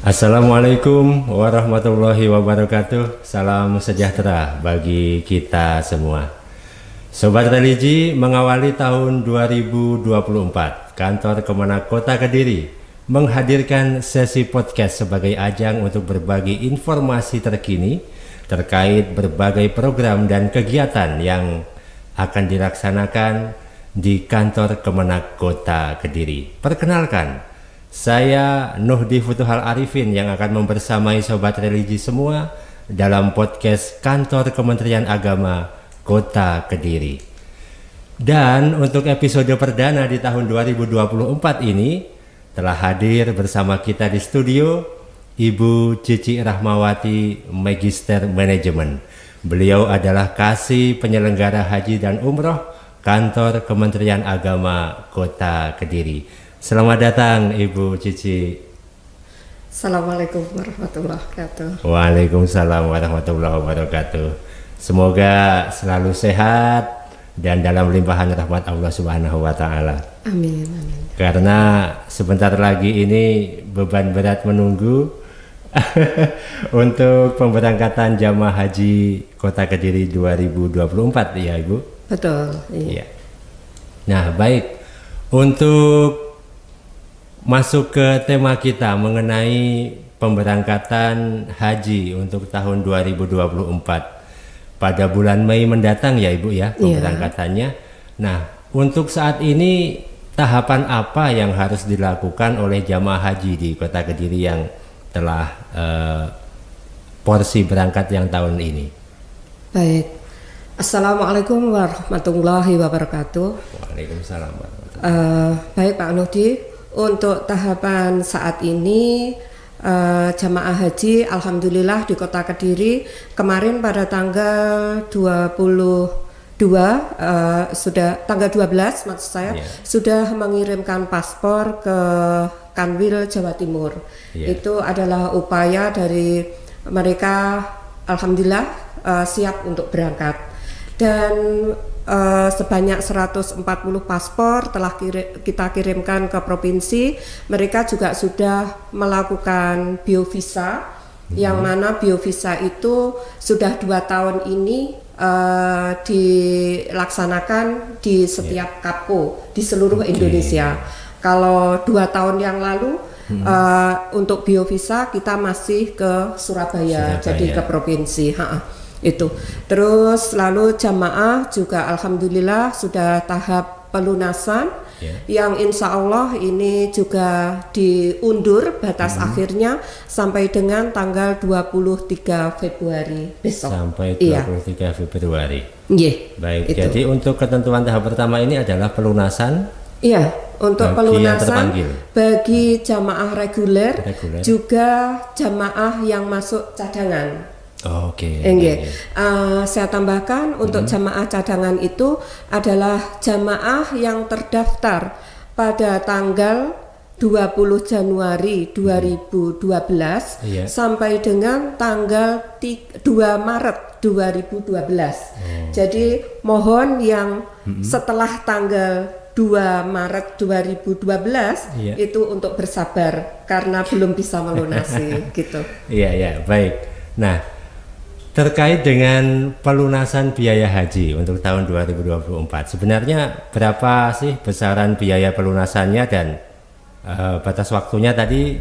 Assalamualaikum warahmatullahi wabarakatuh. Salam sejahtera bagi kita semua. Sobat Religi, mengawali tahun 2024, Kantor Kemenak Kota Kediri menghadirkan sesi podcast sebagai ajang untuk berbagi informasi terkini terkait berbagai program dan kegiatan yang akan dilaksanakan di Kantor Kemenak Kota Kediri. Perkenalkan, saya Nuhdi Futuhal Arifin yang akan membersamai Sobat Religi semua dalam podcast Kantor Kementerian Agama Kota Kediri. Dan untuk episode perdana di tahun 2024 ini telah hadir bersama kita di studio Ibu Cici Rahmawati, Magister Manajemen. Beliau adalah Kasih Penyelenggara Haji dan Umroh Kantor Kementerian Agama Kota Kediri. Selamat datang Ibu Cici. Assalamualaikum warahmatullahi wabarakatuh. Waalaikumsalam warahmatullahi wabarakatuh. Semoga selalu sehat dan dalam limpahan rahmat Allah Subhanahu wa taala. Amin, amin. Karena sebentar lagi ini beban berat menunggu untuk pemberangkatan jamaah haji Kota Kediri 2024 ya Ibu. Betul. Iya. Nah, baik. Untuk masuk ke tema kita mengenai pemberangkatan haji untuk tahun 2024 pada bulan Mei mendatang ya Ibu ya pemberangkatannya. Nah, untuk saat ini tahapan apa yang harus dilakukan oleh jamaah haji di Kota Kediri yang telah porsi berangkat yang tahun ini? Baik. Assalamualaikum warahmatullahi wabarakatuh. Waalaikumsalam warahmatullahi wabarakatuh. Baik Pak Nuhdi. Untuk tahapan saat ini jamaah haji alhamdulillah di Kota Kediri kemarin pada tanggal 12 maksud saya sudah mengirimkan paspor ke Kanwil Jawa Timur. Itu adalah upaya dari mereka alhamdulillah siap untuk berangkat. Dan sebanyak 140 paspor telah kita kirimkan ke provinsi. Mereka juga sudah melakukan biovisa, yang mana biovisa itu sudah 2 tahun ini dilaksanakan di setiap Kapko di seluruh Indonesia. Kalau 2 tahun yang lalu untuk biovisa kita masih ke Surabaya. Jadi ke provinsi. Itu. Terus lalu jamaah juga alhamdulillah sudah tahap pelunasan yang insya Allah ini juga diundur batas akhirnya sampai dengan tanggal 23 Februari besok. Sampai 23 Februari. Baik, itu. Jadi untuk ketentuan tahap pertama ini adalah pelunasan. Iya, untuk pelunasan bagi jamaah reguler, juga jamaah yang masuk cadangan. Saya tambahkan untuk jamaah cadangan itu adalah jamaah yang terdaftar pada tanggal 20 Januari 2012 sampai dengan tanggal 2 Maret 2012. Jadi mohon yang setelah tanggal 2 Maret 2012 itu untuk bersabar karena belum bisa melunasi gitu. Iya, baik. Nah, terkait dengan pelunasan biaya haji untuk tahun 2024, sebenarnya berapa sih besaran biaya pelunasannya dan batas waktunya tadi?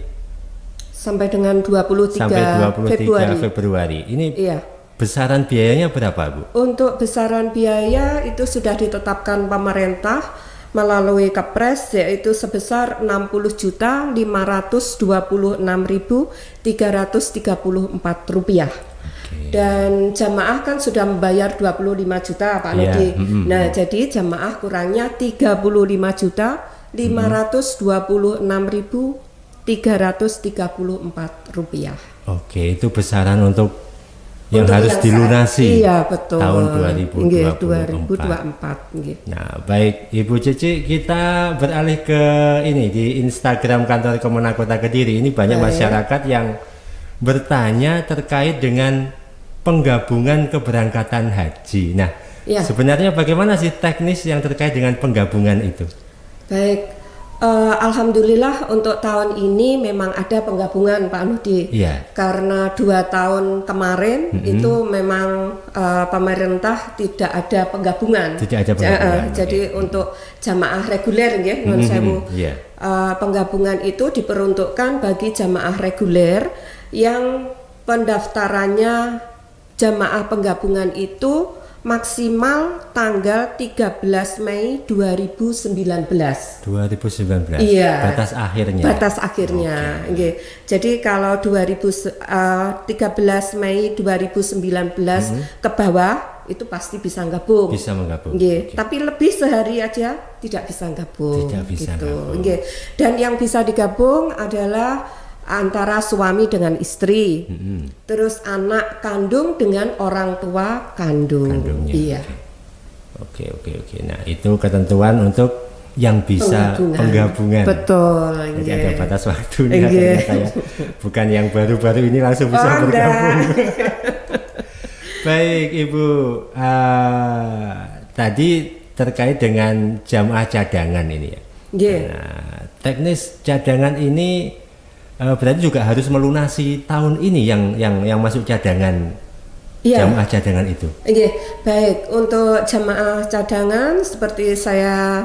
Sampai dengan 23 Februari. Ini besaran biayanya berapa Bu? Untuk besaran biaya itu sudah ditetapkan pemerintah melalui Kepres, yaitu sebesar Rp60.526.334. Dan jamaah kan sudah membayar 25 juta Pak Nudi. Nah, jadi jamaah kurangnya 35.226.334 rupiah. Oke, itu besaran untuk yang harus dilunasi tahun 2024. Nah, baik Ibu Cici, kita beralih ke ini di Instagram Kantor Kemenak Kota Kediri. Ini banyak masyarakat yang bertanya terkait dengan penggabungan keberangkatan haji. Nah, sebenarnya bagaimana sih teknis yang terkait dengan penggabungan itu? Baik, Alhamdulillah untuk tahun ini memang ada penggabungan Pak Nudi. Karena 2 tahun kemarin itu memang pemerintah tidak ada penggabungan. Jadi untuk jamaah reguler nggih nun sewu. Penggabungan itu diperuntukkan bagi jamaah reguler yang pendaftarannya jamaah penggabungan itu maksimal tanggal 13 Mei 2019. Iya. Batas akhirnya. Batas akhirnya. Okay. Jadi kalau 13 Mei 2019 ke bawah itu pasti bisa gabung. Bisa menggabung. Okay. Tapi lebih sehari aja tidak bisa gabung. Tidak bisa gitu. gabung. Okay. Dan yang bisa digabung adalah antara suami dengan istri, terus anak kandung dengan orang tua kandungnya. Iya. Oke. Nah itu ketentuan untuk yang bisa penggabungan. Betul. Jadi ada batas waktunya. Bukan yang baru-baru ini langsung bisa bergabung. Baik Ibu, tadi terkait dengan jamaah cadangan ini ya. Nah, teknis cadangan ini berarti juga harus melunasi tahun ini yang masuk cadangan, jamaah cadangan itu. Baik, untuk jamaah cadangan seperti saya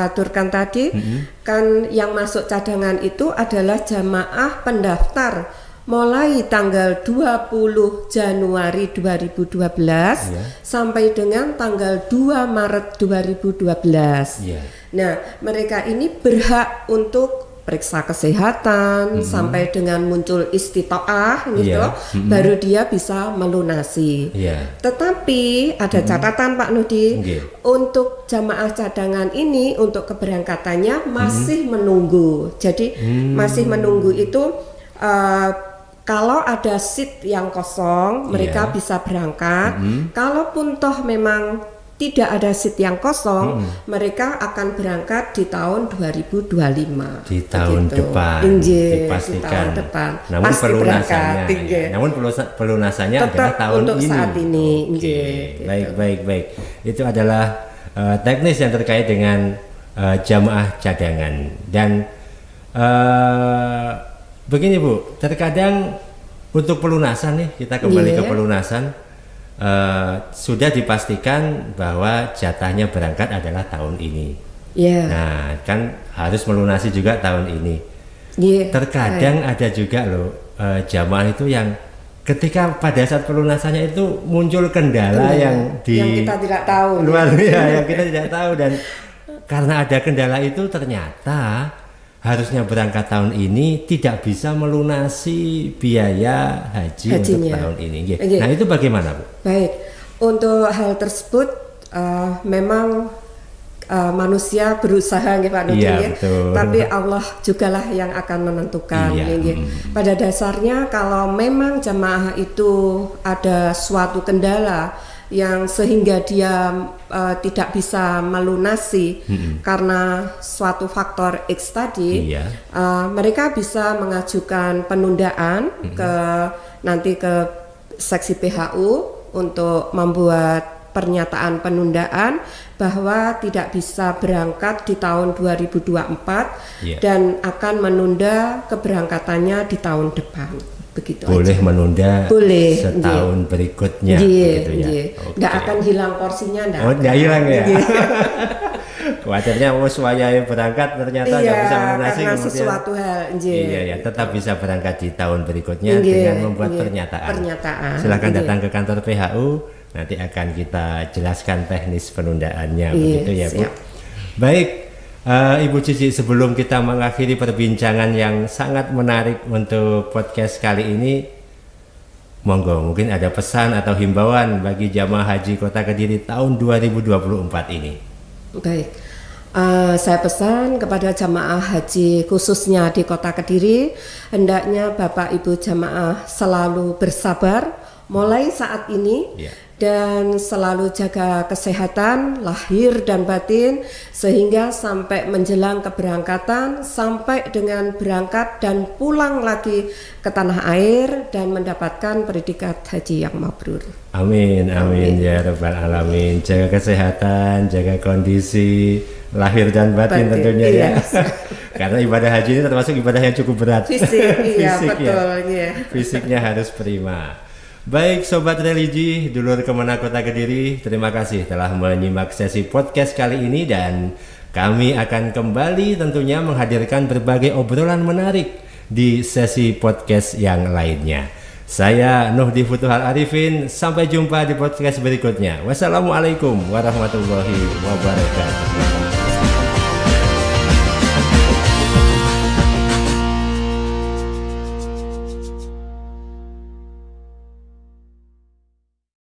aturkan tadi, kan yang masuk cadangan itu adalah jamaah pendaftar mulai tanggal 20 Januari 2012 sampai dengan tanggal 2 Maret 2012. Nah, mereka ini berhak untuk periksa kesehatan sampai dengan muncul istitoah gitu, baru dia bisa melunasi. Tetapi ada catatan Pak Nudi, untuk jamaah cadangan ini untuk keberangkatannya masih menunggu. Jadi masih menunggu itu kalau ada seat yang kosong mereka bisa berangkat. Kalaupun toh memang tidak ada seat yang kosong, mereka akan berangkat di tahun 2025. Di tahun depan, dipastikan. Di tahun depan. Namun pelunasannya adalah tahun untuk ini. Saat ini. Baik. Itu adalah teknis yang terkait dengan jamaah cadangan. Dan begini Bu, terkadang untuk pelunasan nih, kita kembali ke pelunasan. Sudah dipastikan bahwa jatahnya berangkat adalah tahun ini. Nah, kan harus melunasi juga tahun ini. Terkadang ada juga loh jamaah itu yang ketika pada saat pelunasannya itu muncul kendala yang kita tidak tahu. Yang kita tidak tahu, dan karena ada kendala itu ternyata harusnya berangkat tahun ini tidak bisa melunasi biaya haji untuk tahun ini. Nah itu bagaimana Bu? Baik, untuk hal tersebut memang manusia berusaha Pak Nudi, tapi Allah jugalah yang akan menentukan. Pada dasarnya kalau memang jamaah itu ada suatu kendala yang sehingga dia tidak bisa melunasi karena suatu faktor X tadi, mereka bisa mengajukan penundaan nanti ke seksi PHU untuk membuat pernyataan penundaan bahwa tidak bisa berangkat di tahun 2024 dan akan menunda keberangkatannya di tahun depan. Begitu boleh aja. Menunda setahun berikutnya begitu ya. Nggak akan hilang porsinya, nggak hilang ya. Khawatirnya supaya berangkat ternyata nggak bisa melunasi karena sesuatu hal. Tetap bisa berangkat di tahun berikutnya dengan membuat pernyataan. Silakan datang ke kantor PHU, nanti akan kita jelaskan teknis penundaannya begitu ya Bu. Baik. Ibu Cici, sebelum kita mengakhiri perbincangan yang sangat menarik untuk podcast kali ini, monggo mungkin ada pesan atau himbauan bagi jamaah haji Kota Kediri tahun 2024 ini. Baik, saya pesan kepada jamaah haji khususnya di Kota Kediri, hendaknya Bapak Ibu jamaah selalu bersabar mulai saat ini dan selalu jaga kesehatan lahir dan batin sehingga sampai menjelang keberangkatan, sampai dengan berangkat dan pulang lagi ke tanah air dan mendapatkan predikat haji yang mabrur. Amin, amin ya rabbal alamin. Jaga kesehatan, jaga kondisi lahir dan batin tentunya ya. Karena ibadah haji ini termasuk ibadah yang cukup berat. Fisik, iya betul. Fisiknya harus prima. Baik Sobat Religi, dulur Kemenak Kota Kediri, terima kasih telah menyimak sesi podcast kali ini dan kami akan kembali tentunya menghadirkan berbagai obrolan menarik di sesi podcast yang lainnya. Saya Nuhdi Futuhal Arifin, sampai jumpa di podcast berikutnya. Wassalamualaikum warahmatullahi wabarakatuh.